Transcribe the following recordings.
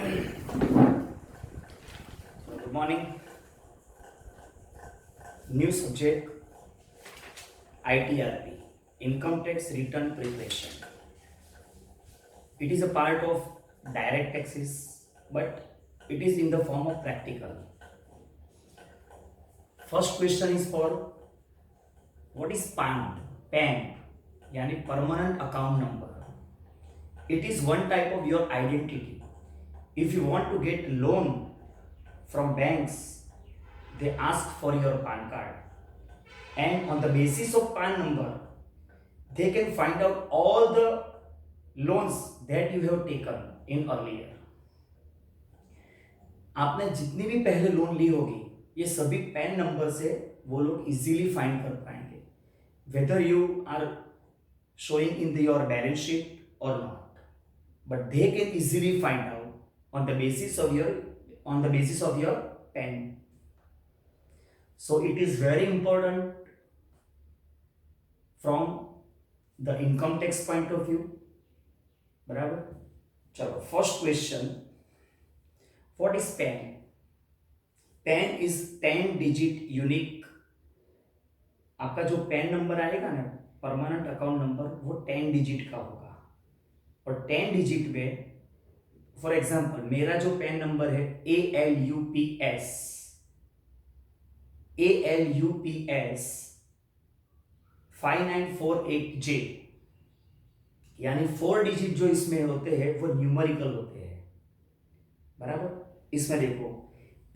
Good morning. New subject ITRP, Income Tax Return Preparation. It is a part of direct taxes, but it is in the form of practical. First question is for what is PAN? PAN, yani permanent account number. It is one type of your identity. If you want to get loan from banks, they ask for your PAN card, and on the basis of PAN number they can find out all the loans that you have taken in earlier. आपने जितनी भी पहले loan ली होगी ये सभी pan number से वो लोग इजीली फाइंड कर पाएंगे, whether you are showing in your balance sheet or not, but they can easily find out on the basis of your PAN. So it is very important from the income tax point of view. बराबर. चलो first question, what is PAN? PAN is 10 digit unique. आपका जो PAN number आएगा ना, permanent account number, वो 10 digit का होगा. और 10 डिजिट में फॉर एग्जांपल मेरा जो PAN नंबर है ALUPS 5948J, यानी 4 डिजिट जो इसमें होते हैं वो न्यूमेरिकल होते हैं. बराबर. इसमें देखो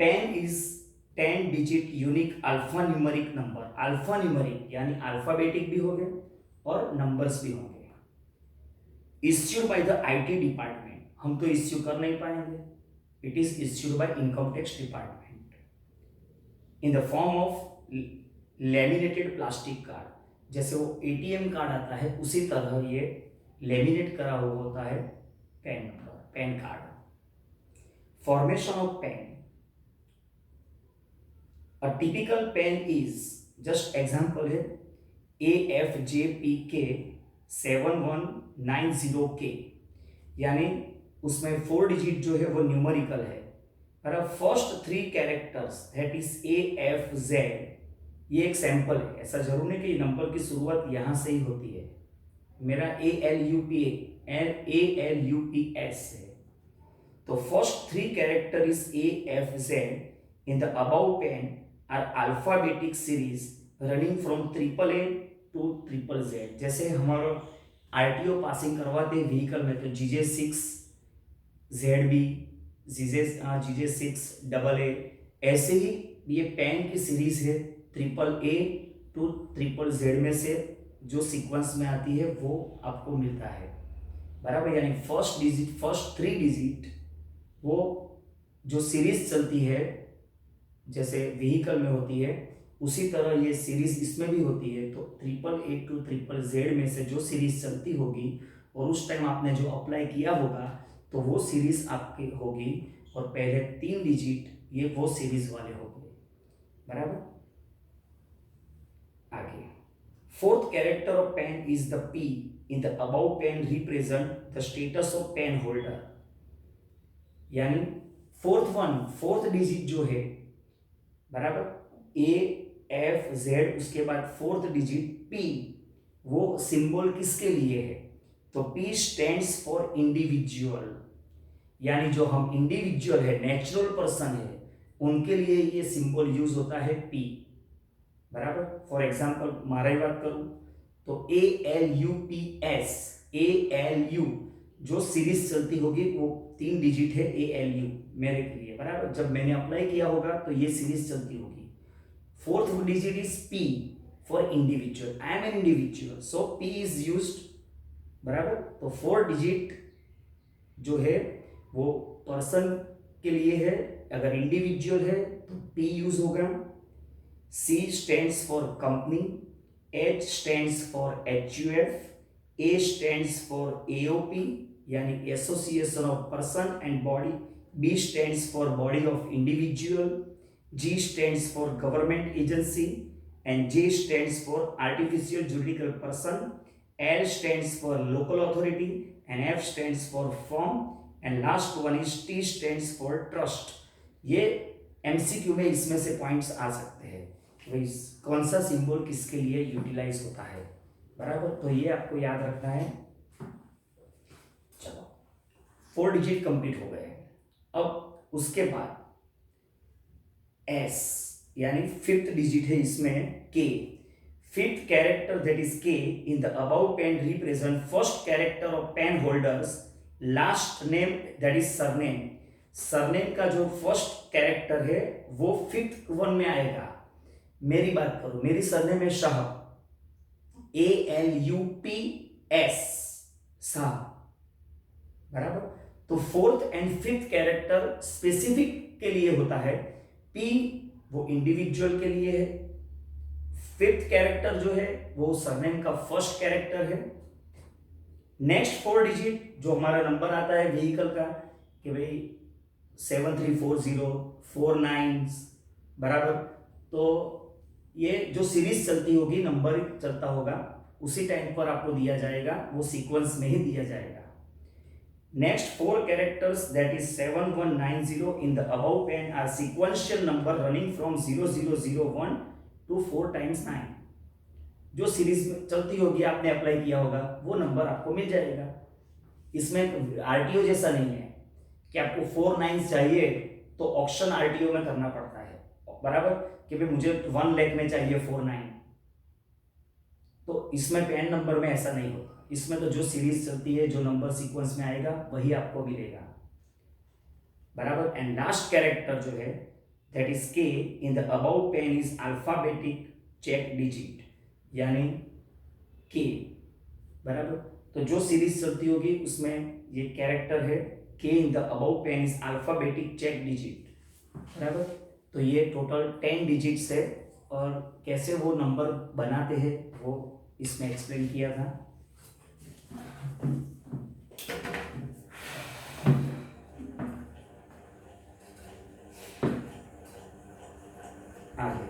PAN is 10 digit unique alpha numeric number. Alpha numeric यानी अल्फाबेटिक भी होंगे और नंबर्स भी होंगे. Issued by the IT department. हम तो इश्यू कर नहीं पाएंगे. It is issued by income tax department in the form of laminated plastic card. जैसे वो एटीएम कार्ड आता है उसी तरह ये लेमिनेट करा हुआ होता है PAN number, PAN card. Formation of PAN. A typical PAN is, just example है AFJPK 7190K, यानी उसमें 4 डिजिट जो है वो न्यूमेरिकल है. और अब first 3 characters that is AFZ, ये एक सैंपल है. ऐसा जरूर नहीं कि नंबर की शुरुआत यहाँ से ही होती है. मेरा ALUPS है. तो first 3 character is AFZ in the above PAN are alphabetic series running from AAA to ZZZ. जैसे हमारा RTO पासिंग करवाते हैं व्हीकल में तो GJ6 ZB, GJ6 AA, ऐसे ही ये PAN की सीरीज है AAA टू ZZZ में से जो सीक्वेंस में आती है वो आपको मिलता है. बराबर. यानी फर्स्ट 3 डिजिट वो जो सीरीज चलती है जैसे व्हीकल में होती है उसी तरह ये सीरीज इसमें भी होती है. तो AAA टू ZZZ में से जो सीरीज चलती होगी और उस टाइम आपने जो अप्लाई किया होगा तो वो सीरीज आपकी होगी और पहले 3 डिजिट ये वो सीरीज वाले होंगे. बराबर. आगे fourth character of PAN is the P in the above PAN represent the status of PAN holder. यानी फोर्थ डिजिट जो है, बराबर, AFZ, उसके बाद फोर्थ डिजिट P, वो सिंबल किसके लिए है? तो P स्टैंड्स फॉर इंडिविजुअल. यानी जो हम इंडिविजुअल है, नेचुरल पर्सन है, उनके लिए ये सिंबल यूज होता है P. बराबर. फॉर एग्जांपल मारा ही बात करूं तो ALUPS, ALU जो सीरीज चलती होगी वो 3 डिजिट है ALU मेरे के लिए. बराबर. जब मैंने अप्लाई किया होगा तो ये सीरीज चलती होगी. Fourth digit is P for individual. I am an individual so P is used. बराबर. तो 4 डिजिट जो है वो पर्सन के लिए है. अगर इंडिविजुअल है तो P यूज होगा. C stands for company, H stands for HUF, A stands for AOP यानी Association of Person and Body, B stands for Body of Individual, G stands for Government Agency, and J stands for Artificial Juridical Person, L stands for Local Authority, and F stands for Firm, and last one is T stands for trust. ये MCQ में इसमें से points आ सकते हैं, भाई कौन सा symbol किसके लिए यूटिलाइज होता है, बराबर। तो ये आपको याद रखना है। चलो 4 डिजिट कंप्लीट हो गए। अब उसके बाद एस यानी 5th डिजिट है इसमें के। 5th character that is K in the above PAN represent first character of PAN holders last name that is surname. Surname का जो फर्स्ट कैरेक्टर है वो 5th वन में आएगा। मेरी बात करो, मेरी सरनेम है शाह, ALUPS, शाह, बराबर। तो 4th and 5th character specific के लिए होता है, P वो इंडिविजुअल के लिए है, 5th कैरेक्टर जो है वो सरनेम का फर्स्ट कैरेक्टर है। नेक्स्ट 4 डिजिट जो हमारा नंबर आता है व्हीकल का कि भाई 7340 49, बराबर। तो ये जो सीरीज चलती होगी, नंबर चलता होगा, उसी टाइम पर आपको दिया जाएगा, वो सीक्वेंस में ही दिया जाएगा। Next 4 characters that is 7190 in the above PAN are sequential number running from 0001 to 4 times 9। जो सीरीज में चलती होगी, आपने अप्लाई किया होगा, वो नंबर आपको मिल जाएगा। इसमें आरटीओ जैसा नहीं है कि आपको 4 9 चाहिए तो ऑप्शन आरटीओ में करना पड़ता है, बराबर, कि भाई मुझे 1 लाख में चाहिए 4 9। तो इसमें पेन नंबर में ऐसा नहीं होता। इसमें तो जो सीरीज चलती है, जो नंबर सीक्वेंस में आएगा वही आपको मिलेगा, बराबर। एंड लास्ट कैरेक्टर जो है that is K in the above PAN is alphabetic check digit, यानी के, बराबर। तो जो सीरीज चलती होगी उसमें ये कैरेक्टर है K in the above PAN is alphabetic check digit, बराबर। तो ये टोटल 10 डिजिट्स है, और कैसे वो नंबर बनाते हैं वो इसमें एक्सप्लेन किया था। आगे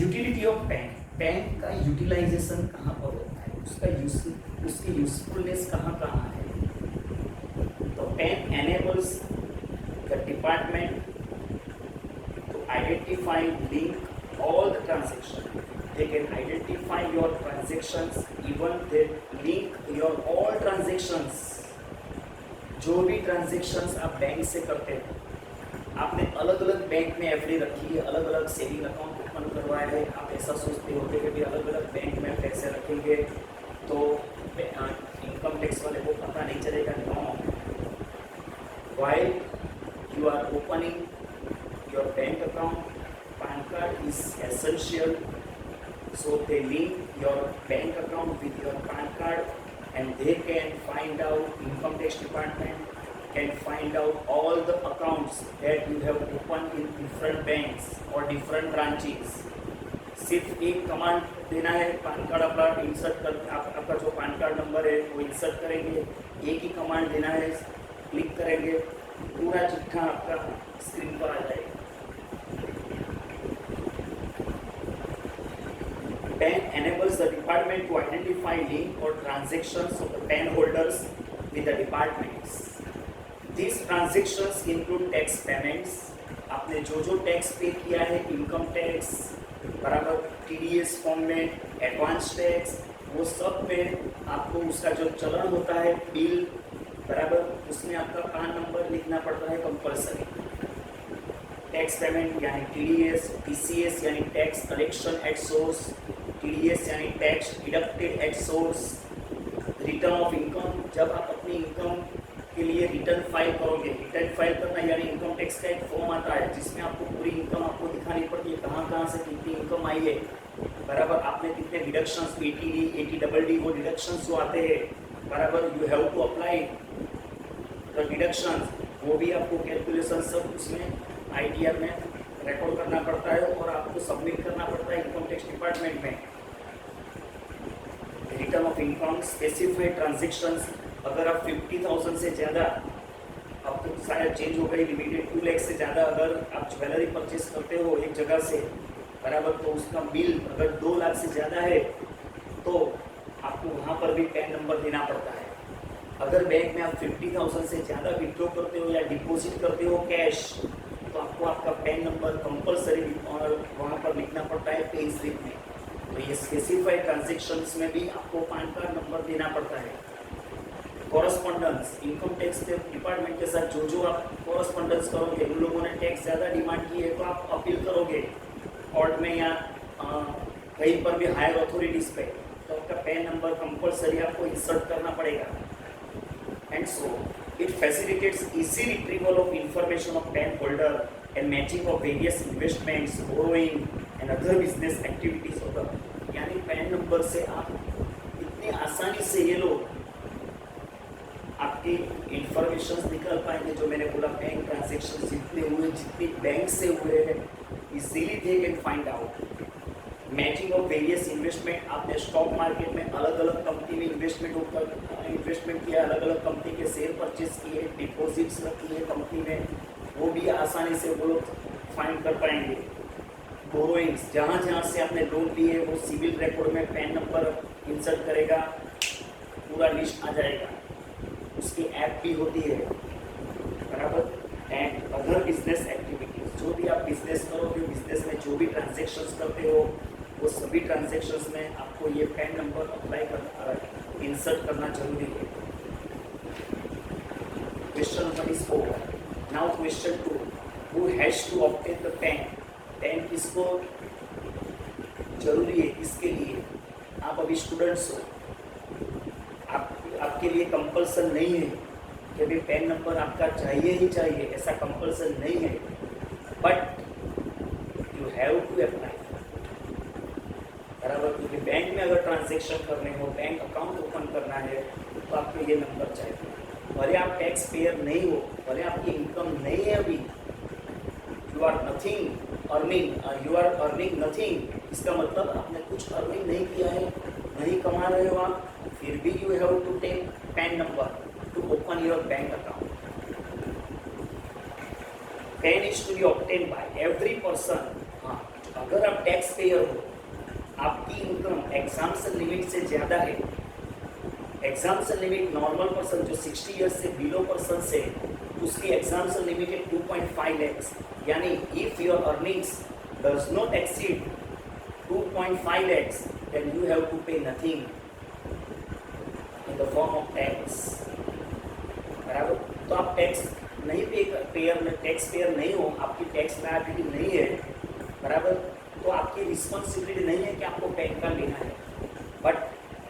यूटिलिटी ऑफ पेन। पेन का यूटिलाइजेशन कहाँ पर होता है, उसकी यूजफुलनेस कहाँ कहाँ है। तो PAN enables the department to identify, link all the transaction. They can identify your transactions, even they link your all transactions। जो भी ट्रांजेक्शन्स आप बैंक से करते हो, आपने अलग अलग बैंक में एफडी रखी है, अलग अलग सेविंग अकाउंट ओपन करवाया है, आप ऐसा सोचते होते कि भी अलग अलग बैंक में पैसे रखेंगे तो इनकम टैक्स वाले को पता नहीं चलेगा। No, while you are opening your bank account, PAN card is essential, so they link your bank account with your PAN card, and they can find out, income tax department can find out all the accounts that you have opened in different banks or different branches। सिर्फ एक command देना है, PAN card अपना insert कर, आपका जो PAN card number है वो इंसर्ट करेंगे, एक ही कमांड देना है, क्लिक करेंगे, पूरा चिट्ठा आपका स्क्रीन पर आ जाएगा। PAN enables the department to identify link or transactions of the PAN holders with the departments। These transactions include tax payments, आपने जो जो टैक्स पे किया है, इनकम टैक्स, बराबर, TDS फॉर्म में, एडवांस टैक्स, वो सब में आपको उसका जो चलन होता है, बिल, बराबर, उसमें आपका PAN नंबर लिखना पड़ता है कंपल्सरी। टैक्स पेमेंट यानी TDS, TCS यानी tax collection at source, TDS यानी tax deducted at source, return of income, जब आप अपनी इनकम के लिए रिटर्न फाइल करोगे, रिटर्न फाइल करना यानी इनकम टैक्स का एक फॉर्म आता है जिसमें आपको पूरी इनकम आपको दिखानी पड़ती है, कहाँ से कितनी इनकम आई है, बराबर, आपने कितने डिडक्शंस, ATD, ATDD, वो डिडक्शंस जो आते हैं, बराबर, you have to apply the deductions, वो भी आपको कैलकुलेशन सब उसमें ITR में रिकॉर्ड करना पड़ता है और आपको सबमिट करना पड़ता है इनकम टैक्स डिपार्टमेंट में। Return of income, specified transactions, अगर आप 50,000 से ज़्यादा, अब तो शायद चेंज हो गई, लिमिटेड 2 लाख से ज़्यादा अगर आप ज्वेलरी परचेस करते हो एक जगह से, बराबर, तो उसका बिल अगर 2 लाख से ज़्यादा है तो आपको वहाँ पर भी PAN नंबर देना पड़ता है। अगर बैंक में आप 50,000 से ज़्यादा विड्रॉ करते हो या डिपॉजिट करते हो कैश, तो आपको आपका पैन नंबर कंपलसरी और वहाँ पर लिखना पड़ता है पे स्लिप में। तो ये स्पेसिफाइड ट्रांजेक्शन्स में भी आपको पैन कार्ड नंबर देना पड़ता है। कॉरस्पॉन्डेंस, इनकम टैक्स डिपार्टमेंट के साथ जो आप कॉरस्पॉन्डेंस करोगे, उन लोगों ने टैक्स ज़्यादा डिमांड की है तो आप अपील करोगे कोर्ट में या कहीं पर भी हायर अथॉरिटीज़ पे, तो आपका पैन नंबर कंपलसरी आपको इंसर्ट करना पड़ेगा। And so it facilitates easy retrieval of information of pan holder and matching of various investments, borrowing and other business activities होता है। यानी पैन नंबर से आप इतनी आसानी से ये लोग आपकी इंफॉर्मेशन निकाल पाएंगे। जो मैंने बोला बैंक ट्रांजेक्शन जितने हुए, जितनी बैंक से हुए हैं, easily they can find out. Matching of various investment, आपने स्टॉक मार्केट में अलग अलग कंपनी में इन्वेस्टमेंट किया, अलग अलग कंपनी के शेयर परचेज किए, डिपॉजिट्स रखी है कंपनी में, वो भी आसानी से वो लोग फाइंड कर पाएंगे। बोरोइंग्स, जहाँ जहाँ से आपने लोन लिए वो सिविल रिकॉर्ड में पैन नंबर इंसर्ट करेगा, पूरा लिस्ट आ जाएगा। उसकी ऐप भी होती है, बराबर। एंड अदर बिजनेस एक्टिविटीज, जो भी आप बिजनेस करोगे, बिजनेस में जो भी ट्रांजेक्शन्स करते हो, वो सभी ट्रांजेक्शन्स में आपको ये पैन नंबर अप्लाई करना, इंसर्ट करना जरूरी है। Question number is over. Now question 2, who has to obtain the PAN? PAN किसको जरूरी है, किसके लिए? आप अभी स्टूडेंट्स हो, आपके लिए कंपल्सन नहीं है कि भी पैन नंबर आपका चाहिए ही चाहिए, ऐसा कंपल्सन नहीं है, but you have to apply, बराबर। क्योंकि बैंक में अगर ट्रांजेक्शन करने हो, बैंक अकाउंट ओपन करना है, तो आपको ये नंबर चाहिए। भले आप टैक्स पेयर नहीं हो, भले आपकी इनकम नहीं है अभी, यू आर अर्निंग नथिंग, इसका मतलब आपने कुछ अर्निंग नहीं किया है, नहीं कमा रहे हो आप, फिर भी you have to take PAN number to open your bank account. PAN is to be obtain by every person. हाँ, अगर आप टैक्स पेयर हो, आपकी इनकम एग्जाम्पशन लिमिट से ज़्यादा है, एग्जाम्पशन लिमिट नॉर्मल पर्सन जो 60 ईयर्स से बिलो पर्सन से, उसकी एग्जाम्पशन लिमिट है 2.5 lakhs, यानी if your earnings does not exceed 2.5 lakhs, then you have to pay nothing in the form of tax, बराबर। तो आप टैक्स नहीं टैक्स पेयर नहीं हो, आपकी टैक्स लायबिलिटी नहीं है, बराबर, तो आपकी रिस्पॉन्सिबिलिटी नहीं है कि आपको पैन कार्ड लेना है, but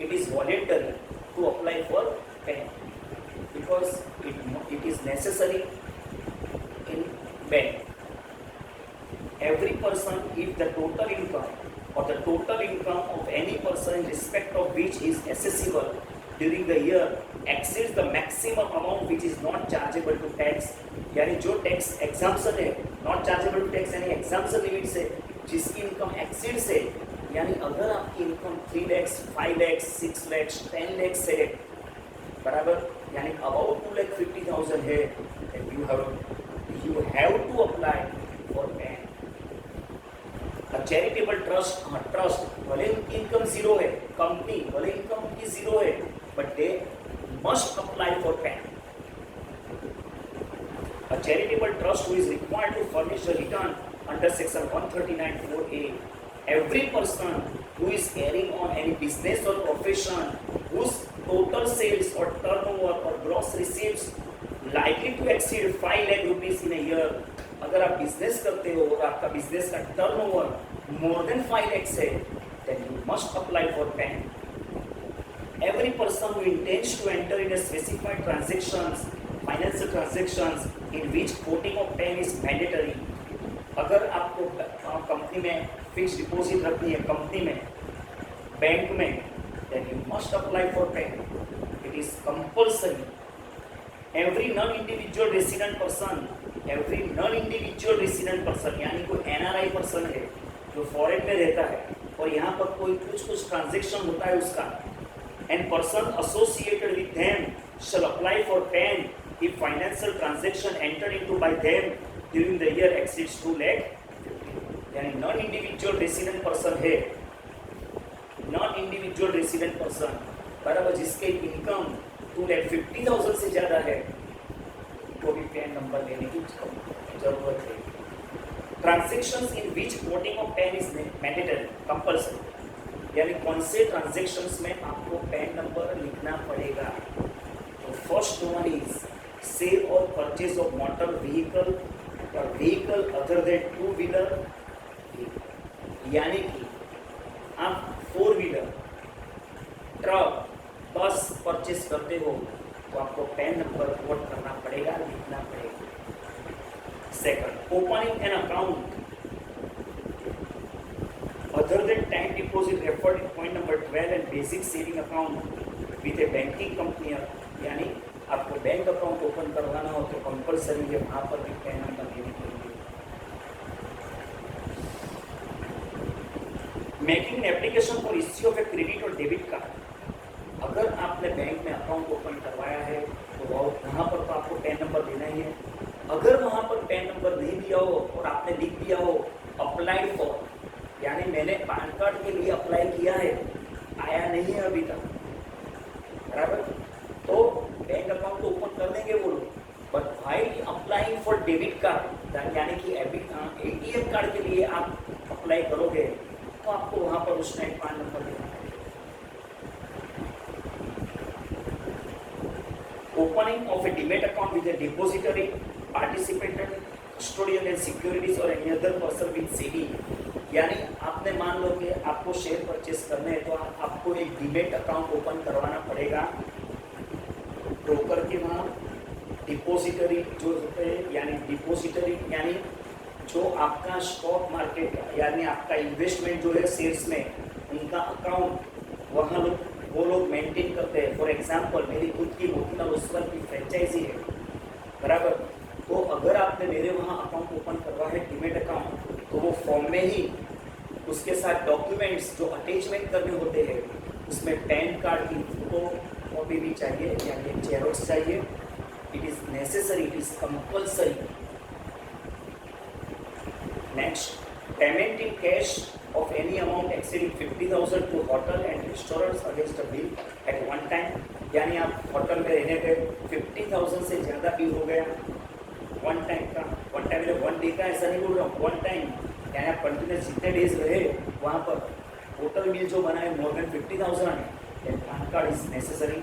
it is voluntary to apply for PAN because it is necessary in bank. Every person, if the total income or the total income of any person in respect of which is assessable during the year exceeds the maximum amount which is not chargeable to tax, यानी जो tax exemption है, not chargeable to tax यानी exemption limit से जिसकी income exceed से, यानी अगर आपकी income 3 lakhs, 5 lakhs, 6 lakhs, 10 lakhs है, बराबर, यानी अबाउट 2,50,000 है, you have to apply for PAN। Charitable trust, भले उनकी इनकम जीरो है, कंपनी भले इनकम उनकी जीरो है, but they must apply for pan. A charitable trust who is required to furnish a return under section 139(4)(a). Every person who is carrying on any business or profession whose total sales or turnover or gross receipts likely to exceed 5 lakh rupees in a year, अगर आप business करते हो और आपका business का turnover मोर than 5 lakhs है, then you must apply for PAN। Every person who intends to enter in a specified transactions, financial transactions in which quoting of PAN is mandatory, अगर आपको कंपनी में fix deposit रखनी है, company में, bank में, then you must apply for PAN। It is compulsory। Every non-individual resident person यानी कोई NRI person है जो फॉरेन में रहता है और यहाँ पर कोई कुछ ट्रांजेक्शन होता है उसका, and person associated with them shall apply for PAN if financial transaction entered into by them during the year exceeds 2 lakh, यानी नॉन इंडिविजुअल रेसिडेंट पर्सन है, नॉन इंडिविजुअल रेसिडेंट पर्सन, बराबर, जिसके इनकम टू लैख 50,000 से ज़्यादा है तो भी pan number लेने की जरूरत है। Transactions in which coding of pan is mandatory compulsory, यानी कौन से ट्रांजेक्शंस में आपको पैन नंबर लिखना पड़ेगा। तो फर्स्ट वन इज सेल और परचेज ऑफ मोटर व्हीकल और vehicle other than two wheeler, यानी कि आप 4 व्हीलर ट्रक बस परचेज करते हो तो आपको पैन नंबर कोड करना पड़ेगा, लिखना पड़ेगा। Second, opening an account other than time deposit referred in point number 12 and basic saving account with A banking company, यानी आपको बैंक अकाउंट ओपन करवाना हो तो कंपलसरी है, वहाँ पर भी पैन नंबर लेने के लिए। Making application for issue of a credit और डेबिट कार्ड, अगर आपने बैंक में अकाउंट ओपन करवाया है तो वहाँ पर तो आपको पैन नंबर देना ही है। अगर वहाँ पर पैन नंबर नहीं दिया हो और आपने लिख दिया हो अप्लाई फॉर, यानी मैंने पैन कार्ड के लिए अप्लाई किया है, आया नहीं है अभी तक, बराबर, तो बैंक अकाउंट तो ओपन कर देंगे वो लोग, but while applying for debit card, यानी कि एटीएम कार्ड के लिए आप अप्लाई करोगे तो आपको वहाँ पर उस टाइम पैन नंबर देना है। Opening of a demat account with a depository, participant, custodian and securities or any other person with SEBI, यानी आपने मान लो कि आपको शेयर परचेस करने हैं तो आपको एक डीमेट अकाउंट ओपन करवाना पड़ेगा ब्रोकर के वहाँ। डिपोजिटरी जो होते हैं, यानी डिपोजिटरी यानी जो आपका स्टॉक मार्केट यानी आपका इन्वेस्टमेंट जो है शेयर्स में, उनका अकाउंट वहाँ वो लोग मेंटेन करते हैं। फॉर एग्जांपल मेरी खुद की मोतीलाल ओसवाल की फ्रेंचाइजी है, बराबर, तो अगर आपने मेरे वहाँ अकाउंट ओपन करवा है डीमेट अकाउंट, तो वो फॉर्म में ही उसके साथ डॉक्यूमेंट्स जो अटैचमेंट करने होते हैं, उसमें पैन कार्ड की फोटो कॉपी भी चाहिए, यानी जेरोक्स चाहिए। It is necessary, it is compulsory. Next, payment in cash of any amount exceeding 50,000 to hotel and restaurants against a bill at one time, यानी आप होटल में रहने गए 50,000 से ज़्यादा बिल हो गया वन टाइम का, वन टाइम में 1 डे का ऐसा नहीं बोल रहा हूँ, वन टाइम, यानी आप कंटिन्यूस जितने डेज रहे वहाँ पर टोटल बिल जो बना है more than 50,000, then PAN card is necessary.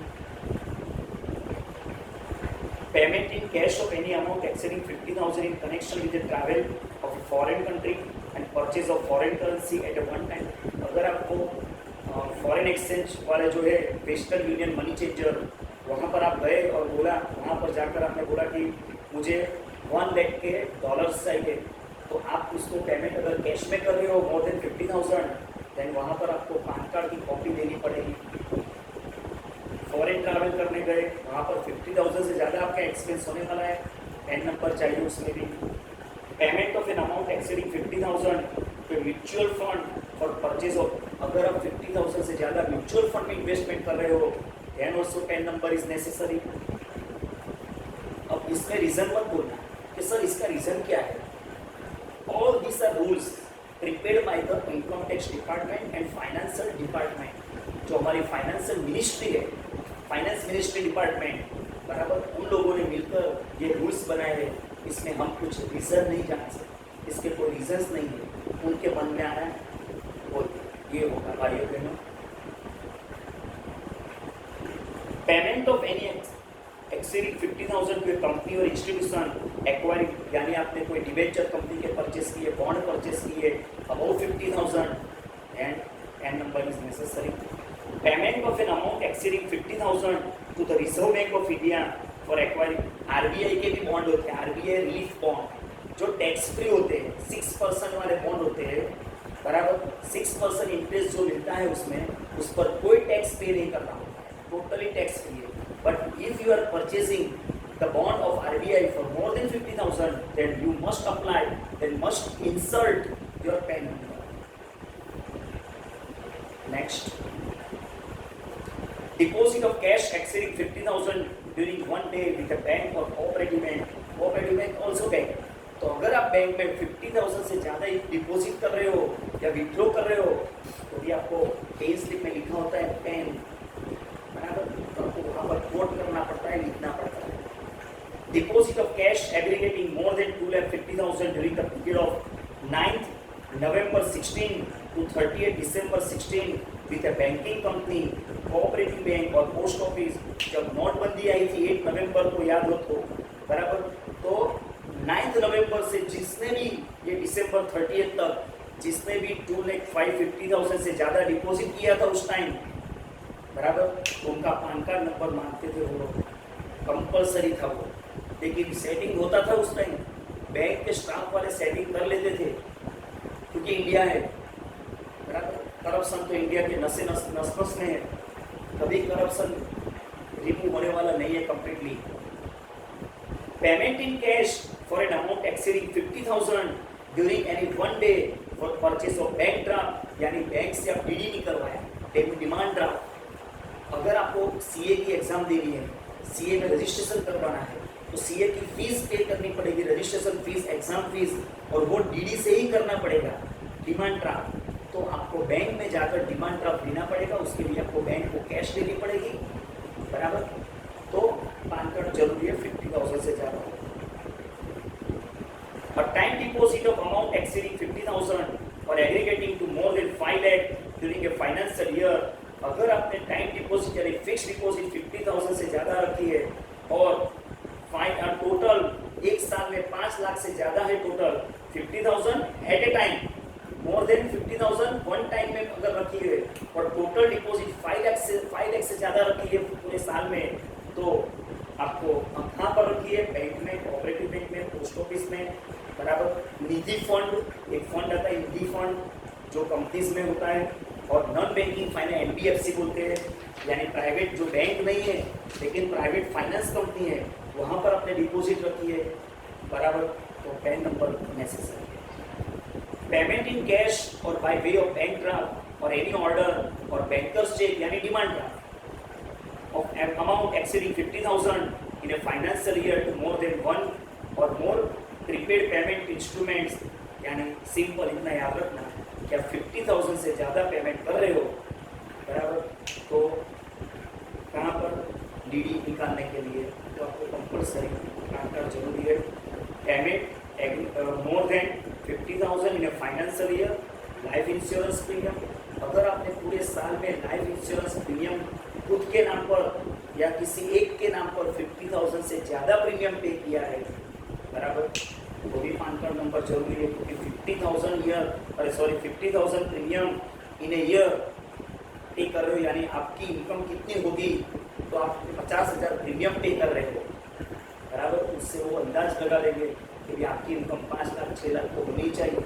Payment in cash of any amount exceeding 50,000 in connection with the travel of a foreign country and purchase of foreign currency at a one time, अगर आपको foreign exchange वाले जो है western union money changer, वहाँ पर आप गए और बोला, वहाँ पर जाकर आपने बोला कि मुझे 1 लाख के डॉलर्स चाहिए, तो आप उसको पेमेंट अगर कैश में कर रहे हो मोर देन 50,000, देन वहाँ पर आपको पैन कार्ड की कॉपी देनी पड़ेगी। फॉरेन ट्रैवल करने गए, वहाँ पर 50,000 से ज़्यादा आपका एक्सपेंस होने वाला है, पैन नंबर चाहिए उसमें भी। Payment of an amount exceeding 50,000 to mutual fund for purchase of, अगर आप 50,000 से ज़्यादा म्यूचुअल फंड में इन्वेस्टमेंट कर रहे हो, then also PAN number is necessary. अब इसमें रीज़न मत बोलना कि सर इसका रीज़न क्या है। All these are rules prepared by the income tax department and financial department, जो हमारी फाइनेंशियल मिनिस्ट्री है, फाइनेंस मिनिस्ट्री डिपार्टमेंट, बराबर, उन लोगों ने मिलकर ये रूल्स बनाए हैं। इसमें हम कुछ रीज़न नहीं जान सकते, इसके कोई रीजंस नहीं है, उनके मन में आया वो ये होगा। भाइयों बहनों, payment of any exceeding 50,000 to a company और इंस्टीट्यूशन एक्वायरिंग, यानी आपने कोई डिबेंचर कंपनी के परचेस किए, बॉन्ड परचेस किए about 50,000, and PAN number is necessary. Payment of an amount exceeding 50,000 to the Reserve Bank of India for acquiring, RBI के भी bond होते हैं, आरबीआई रिलीफ बॉन्ड जो टैक्स फ्री होते हैं, 6% वाले बॉन्ड होते हैं, बराबर, 6% इंटरेस्ट जो मिलता है उसमें, उस पर कोई टैक्स पे नहीं करना होता है, टोटली टैक्स फ्री है। But if you are purchasing the bond of RBI for more than 50,000, then you must apply, then must insert your PAN number. Next, deposit of cash exceeding 50,000 during one day with a bank or cooperative bank also bank, तो अगर आप bank में 50,000 से ज़्यादा deposit कर रहे हो या विथड्रॉ कर रहे हो, तो भी आपको पे स्लिप में लिखा होता है पैन, बराबर, तो आपको वहाँ पर कोट करना पड़ता है, लिखना पड़ता है। Deposit of cash aggregating more than 2,50,000 during the period of 9th November 16 to 30th December 16 with a banking company, cooperative bank और पोस्ट ऑफिस। जब नोटबंदी आई थी 8 नवंबर को, याद हो तो, बराबर, तो 9 नवंबर से जिसने भी ये दिसंबर 30 तक जिसने भी 2,50,000 से ज़्यादा डिपॉजिट किया था उस टाइम, बराबर, तो उनका पान कार्ड नंबर मांगते थे वो लोग, कंपलसरी था वो। लेकिन सेटिंग होता था उस टाइम, बैंक के स्टाफ वाले सेटिंग कर लेते थे, क्योंकि इंडिया है, बराबर, करप्शन तो इंडिया के नस नस में है, कभी करप्शन रिमूव होने वाला नहीं है completely. Payment in cash for an amount exceeding 50,000 during any one day for purchase of bank draft, यानी बैंक से आप डीडी नहीं करवाया, डिमांड ड्राफ्ट। अगर आपको सीए की एग्जाम देनी है, सीए में रजिस्ट्रेशन करवाना है, तो सीए की फीस पे करनी पड़ेगी, रजिस्ट्रेशन फीस, एग्जाम फीस, और वो डीडी से ही करना पड़ेगा, डिमांड ड्राफ्ट। तो आपको बैंक में जाकर डिमांड ड्राफ्ट देना पड़ेगा, उसके लिए आपको बैंक को कैश देनी पड़ेगी, बराबर। तो पान कार्ड जरूरी है 50,000 से ज़्यादा। और time deposit of amount exceeding 50,000 और aggregating to more than 5 lakh during a financial year, अगर आपने टाइम डिपॉजिट यानी फिक्स डिपॉजिट 50,000 से ज़्यादा रखी है और टोटल एक साल में 5 लाख से ज़्यादा है, total 50,000 at a time, more than 50,000 one time में अगर रखी है, और टोटल डिपॉजिट 5 लाख से ज़्यादा रखी है पूरे साल में, तो आपको कहाँ पर रखी है, बैंक में, कोऑपरेटिव बैंक में, पोस्ट ऑफिस में, बराबर। निधि फंड, एक फंड आता है निधि फंड जो कंपनीज में होता है, और नॉन बैंकिंग फाइनेंस एनबीएफसी बोलते हैं, यानी प्राइवेट जो बैंक नहीं है लेकिन प्राइवेट फाइनेंस कंपनी है, वहाँ पर आपने डिपॉजिट रखी है, बराबर। तो पैन नंबर नेसेसरी है। पेमेंट इन कैश और by way of bank draft और एनी ऑर्डर और बैंकर्स चेक यानी demand draft of amount exceeding 50,000 in a financial year to more than 1 और मोर प्रीपेड पेमेंट इंस्ट्रूमेंट्स, यानी simple इतना याद रखना कि आप 50,000 से ज़्यादा पेमेंट कर रहे हो, बराबर, तो कहाँ पर डीडी निकालने के लिए तो आपको कंपलसरी पैन कार्ड जरूरी है। Payment more than 50,000 in a financial year, life insurance premium, अगर आपने पूरे साल में लाइफ इंश्योरेंस प्रीमियम खुद के नाम पर या किसी एक के नाम पर 50,000 से ज़्यादा प्रीमियम पे किया है, बराबर, वो भी पान कार्ड नंबर जरूरी है, क्योंकि 50,000 प्रीमियम इन ए ईयर पे कर रहे हो, यानी आपकी इनकम कितनी होगी, तो आप 50,000 प्रीमियम पे कर रहे हो, बराबर। उससे वो अंदाज लगा लेंगे कि आपकी इनकम 5 लाख 6 लाख तो होनी चाहिए,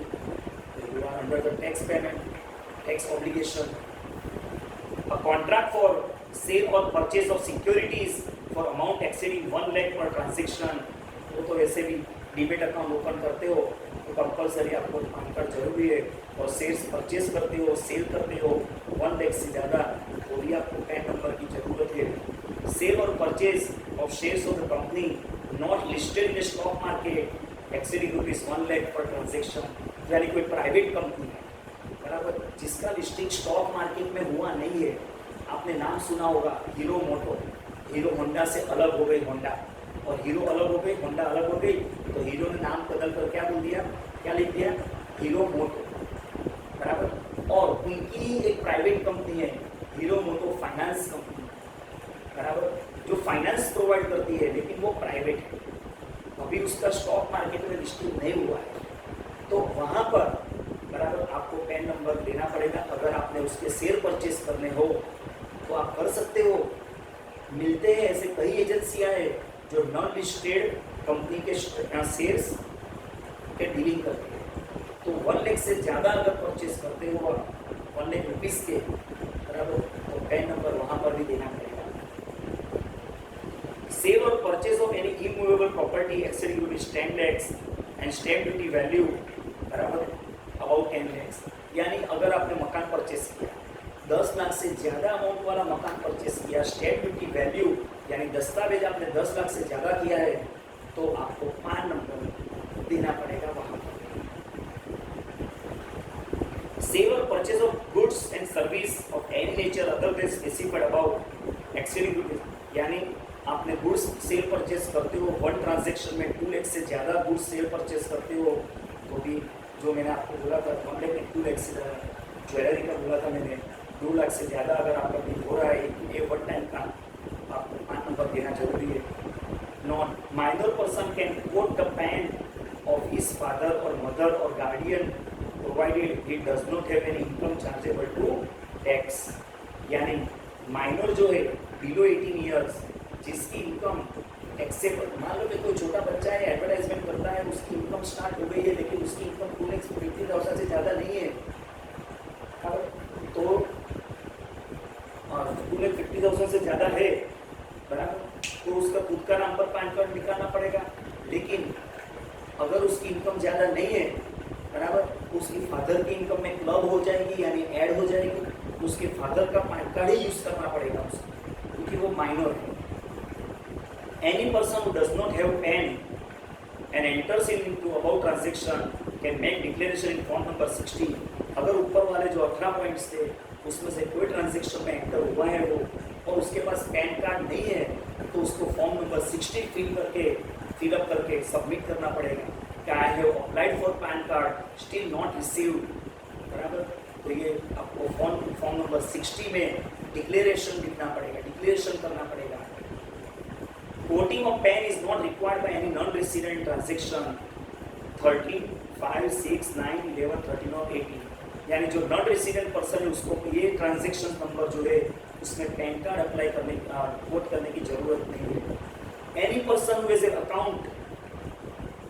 तो you are under the tax payment, tax obligation. A contract for sale और purchase of securities for amount exceeding 1 lakh per transaction, वो तो वैसे भी डीमेट अकाउंट ओपन करते हो तो कंपलसरी आपको पान कार्ड जरूरी है, और शेयर्स परचेज करते हो, सेल करते हो 1 लाख से ज़्यादा, तो भी आपको पैन नंबर की जरूरत है। सेल और purchase of shares of the company not listed in stock market exceeding ₹1 lakh per transaction, यानी कोई प्राइवेट कंपनी है, बराबर, जिसका लिस्टिंग स्टॉक मार्केट में हुआ नहीं है। आपने नाम सुना होगा हीरो मोटो, हीरो होंडा से अलग हो गई होंडा, और हीरो अलग हो गई, होंडा अलग हो गई, तो हीरो ने नाम बदल कर क्या बोल दिया, क्या लिख दिया, हीरो मोटो, बराबर। और उनकी एक प्राइवेट कंपनी है हीरो मोटो फाइनेंस कंपनी, बराबर, जो फाइनेंस प्रोवाइड करती है, लेकिन वो प्राइवेट है, अभी उसका स्टॉक मार्केट में लिस्टिंग नहीं हुआ है, तो वहाँ पर, बराबर, आपको पैन नंबर देना पड़ेगा। अगर आपने उसके शेयर परचेज करने हो तो आप कर सकते हो, मिलते हैं ऐसे कई एजेंसियां हैं जो नॉन लिस्टेड कंपनी के शेयर्स के डीलिंग करती है, तो 1 लाख से ज़्यादा अगर परचेज करते हो आप 1 लाख रुपीज़ के, बराबर, तो पैन नंबर वहाँ पर भी देना पड़ेगा। सेल और purchase of any immovable property exceeding ₹10 lakhs and stamp duty value, बराबर, अबाउट 10 lakhs, यानी अगर आपने मकान परचेज किया 10 लाख से ज़्यादा अमाउंट वाला मकान परचेज किया, स्टैम्प ड्यूटी वैल्यू यानी दस्तावेज आपने 10 लाख से ज़्यादा किया है, तो आपको पान नंबर देना पड़ेगा वहाँ पर। सेल और purchase of goods and service of any nature other than specified about exceeding यानी आपने गुड्स सेल परचेस करते हो, वन ट्रांजेक्शन में 2 लाख से ज़्यादा गुड्स सेल परचेस करते हो तो भी जो मैंने आपको बोला था 1 लाख 2 लाख से ज्वेलरी का बोला था मैंने, 2 लाख से ज़्यादा अगर आपका बिल हो रहा है ये वन टाइम का आपको 5 नंबर देना जरूरी है. Non minor person can quote the PAN of his father और मदर और guardian provided he does not have any income chargeable to tax. यानी माइनर जो है बिलो 18 ईयर्स जिसकी इनकम एक्सेप्ट, मान लो कि कोई छोटा बच्चा है एडवर्टाइजमेंट करता है, उसकी इनकम स्टार्ट हो गई है लेकिन उसकी इनकम 2,50,000 से ज़्यादा नहीं है, तो 2,50,000 से ज़्यादा है बराबर, तो उसका खुद का नाम पर पैन कार्ड निकालना पड़ेगा. लेकिन अगर उसकी इनकम ज़्यादा नहीं है बराबर, उसकी फादर की इनकम में क्लब हो जाएगी यानी ऐड हो जाएगी, उसके फादर का पैन कार्ड ही यूज़ करना पड़ेगा उसको क्योंकि वो माइनर है. Any person who does not have PAN and enters into above transaction can make declaration in form number 60. अगर ऊपर वाले जो 18 पॉइंट्स थे उसमें से कोई ट्रांजेक्शन में एंटर हुआ है वो और उसके पास पैन कार्ड नहीं है तो उसको फॉर्म नंबर 60 फिलअप करके सबमिट करना पड़ेगा कि I have applied for pan card still not received बराबर. तो ये आपको फॉर्म नंबर 60 में डिक्लेरेशन लिखना पड़ेगा, डिक्लेरेशन करना पड़ेगा. Quoting of PAN is not required by any non-resident transaction 13, 5, 6, 9, 11, 13 और 18. यानी जो नॉन रेसिडेंट पर्सन है उसको ये ट्रांजेक्शन नंबर जो है उसमें पैन कार्ड अप्लाई करने कोट करने की जरूरत नहीं है. Any person who has an account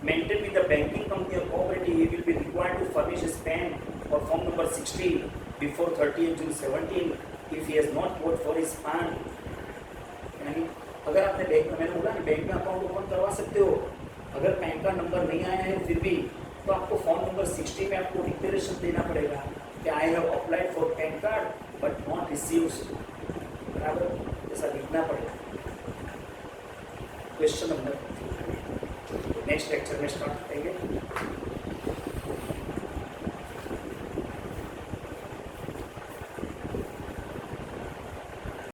maintain with the banking company or cooperative he will be required to furnish his PAN or form number 60 before 30 June 17 if he has not quote for his PAN. यानी अगर आपने bank में, मैंने बोला ना bank में account open करवा सकते हो, अगर पैन कार्ड नंबर नहीं आया है फिर भी तो आपको फॉर्म नंबर 60 में आपको डिक्लेरेशन देना पड़ेगा कि I have applied for pan card but not received बराबर, ऐसा लिखना पड़ेगा. क्वेश्चन नंबर नेक्स्ट लेक्चर में स्टार्ट